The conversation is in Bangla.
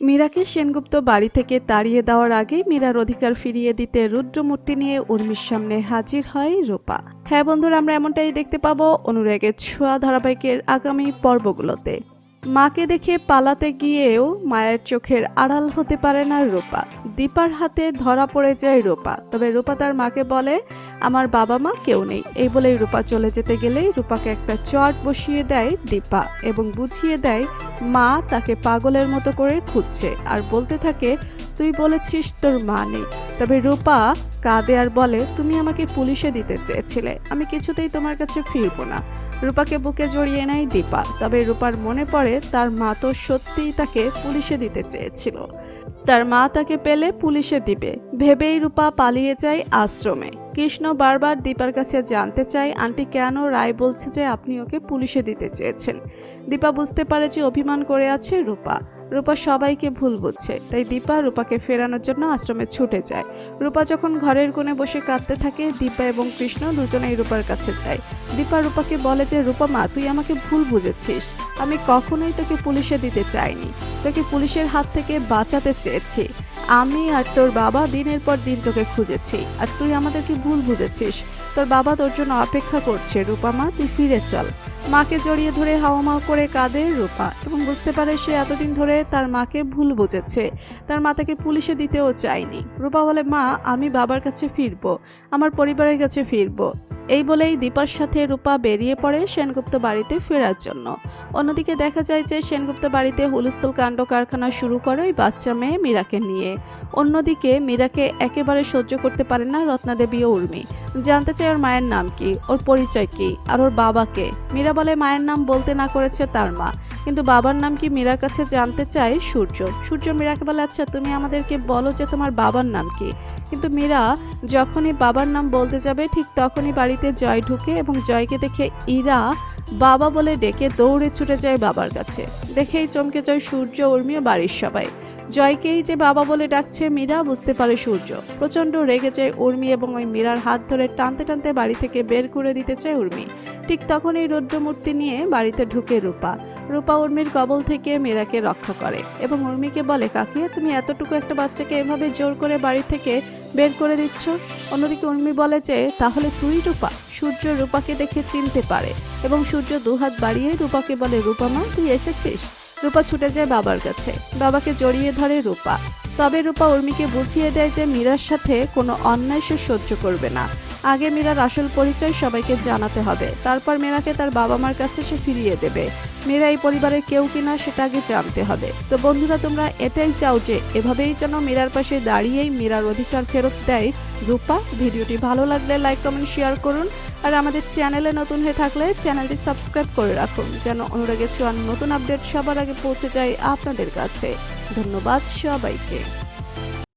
মীরাকে সেনগুপ্ত বাড়ি থেকে তাড়িয়ে দেওয়ার আগে মীরার অধিকার ফিরিয়ে দিতে রুদ্রমূর্তি নিয়ে উর্মির সামনে হাজির হয় রূপা। হ্যাঁ বন্ধুরা, আমরা এমনটাই দেখতে পাবো অনুরাগের ছোঁয়া ধারাবাহিকের আগামী পর্বগুলোতে। মাকে দেখে পালাতে গিয়েও মায়ের চোখের আড়াল হতে পারে না রূপা। দীপার হাতে ধরা পড়ে যায় রূপা। তবে রূপা তার মাকে বলে, আমার বাবা মা কেউ নেই। এই বলেই রূপা চলে যেতে গেলেই রূপাকে একটা চট বসিয়ে দেয় দীপা এবং বুঝিয়ে দেয় মা তাকে পাগলের মতো করে খুঁজছে আর বলতে থাকে, তুই বলেছিস তোর মা নেই। তবে রূপা কাঁদে আর বলে, তুমি আমাকে পুলিশে দিতে চেয়েছিলে, আমি কিছুতেই তোমার কাছে ফিরবো না। রূপাকে বুকে জড়িয়ে নেয় দীপা। তবে রূপার মনে পড়ে তার মা তো সত্যিই তাকে পুলিশে দিতে চেয়েছিল, তার মা তাকে পেলে পুলিশে দিবে ভেবেই রূপা পালিয়ে যায় আশ্রমে। কৃষ্ণ বারবার দীপার কাছে জানতে চায়, আন্টি কেন রায় বলছে যে আপনি ওকে পুলিশে দিতে চেয়েছেন। দীপা বুঝতে পারে যে অভিমান করে আছে রূপা। রূপা সবাইকে ভুল বুঝছে, তাই দীপা রূপাকে ফেরানোর জন্য আশ্রমে ছুটে যায়। রূপা যখন ঘরের কোণে বসে কাঁদতে থাকে, দীপা এবং কৃষ্ণ দুজনেই রূপার কাছে যায়। দীপা রূপাকে বলে যে, রূপা মা, তুই আমাকে ভুল বুঝেছিস, আমি কখনোই তোকে পুলিশে দিতে চাইনি, তোকে পুলিশের হাত থেকে বাঁচাতে চেয়েছি। আমি আর তোর বাবা দিনের পর দিন তোকে খুঁজেছি, আর তুই আমাদেরকে ভুল বুঝেছিস। তোর বাবা তোর জন্য অপেক্ষা করছে, রূপা মা তুই ফিরে চল। মাকে জড়িয়ে ধরে হাওমাও করে কাঁদে রূপা এবং বুঝতে পারে সে এতদিন ধরে তার মাকে ভুল বুঝেছে, তার মা তাকে পুলিশে দিতেও চায়নি। রূপা বলে, মা আমি বাবার কাছে ফিরবো, আমার পরিবারের কাছে ফিরবো। এই বলেই দীপার সাথে রূপা বেরিয়ে পড়ে সেনগুপ্ত বাড়িতে ফেরার জন্য। অন্যদিকে দেখা যায় যে সেনগুপ্ত বাড়িতে হুলস্থুল কাণ্ড কারখানা শুরু করে ওই বাচ্চা মেয়ে মীরাকে নিয়ে। অন্যদিকে মীরাকে একেবারে সহ্য করতে পারে না রত্নাদেবী ও উর্মি। জানতে চায় ওর মায়ের নাম কি, ওর পরিচয় কি, আর ওর বাবাকে। মীরা বলে মায়ের নাম বলতে না করেছে তার মা, কিন্তু বাবার নাম কি মীরার কাছে জানতে চায় সূর্য। সূর্য মীরাকে বলে, আচ্ছা তুমি আমাদেরকে বলো যে তোমার বাবার নাম কি। কিন্তু মীরা যখনই বাবার নাম বলতে যাবে ঠিক তখনই বাড়িতে জয় ঢুকে এবং জয়কে দেখে ইরা বাবা বলে ডেকে দৌড়ে ছুটে যায় বাবার কাছে। দেখেই চমকে যায় সূর্য, উর্মি ও বাড়ির সবাই। জয়কেই যে বাবা বলে ডাকছে মীরা বুঝতে পারে সূর্য। প্রচন্ড রেগে যায় উর্মি এবং ওই মীরার হাত ধরে টানতে টানতে বাড়ি থেকে বের করে দিতে চায় উর্মি। ঠিক তখনই রুদ্রমূর্তি নিয়ে বাড়িতে ঢুকে রূপা। রূপা উর্মির কবল থেকে মীরাকে রক্ষা করে এবং উর্মিকে বলে, কাকিয়া তুমি এতটুকু একটা বাচ্চাকে এভাবে জোর করে বাড়ি থেকে বের করে দিচ্ছ। অন্যদিকে উর্মি বলে যে, তাহলে তুই রূপা। সূর্য রূপাকে দেখে চিনতে পারে এবং সূর্য দুহাত বাড়িয়ে রূপাকে বলে, রূপা মা তুই এসেছিস। রূপা ছুটে যায় বাবার কাছে, বাবাকে জড়িয়ে ধরে রূপা। তবে রূপা উর্মিকে বুঝিয়ে দেয় যে মীরার সাথে কোনো অন্যায় সে সহ্য করবে না। আগে মীরার আসল পরিচয় সবাইকে জানাতে হবে, তারপর মীরাকে তার বাবা মার কাছে সে ফিরিয়ে দেবে। মীরা এই পরিবারের কেউ কিনা সেটা আগে জানতে হবে। তো বন্ধুরা, তোমরা এটাই চাও যে এভাবেই যেন মীরার পাশে দাঁড়িয়েই মীরার অধিকার ফেরত দেয় রূপা। ভিডিওটি ভালো লাগলে লাইক কমেন্ট শেয়ার করুন, আর আমাদের চ্যানেলে নতুন হয়ে থাকলে চ্যানেলটি সাবস্ক্রাইব করে রাখুন যেন অনুরাগের ছোঁয়ার নতুন আপডেট সবার আগে পৌঁছে যায় আপনাদের কাছে। ধন্যবাদ সবাইকে।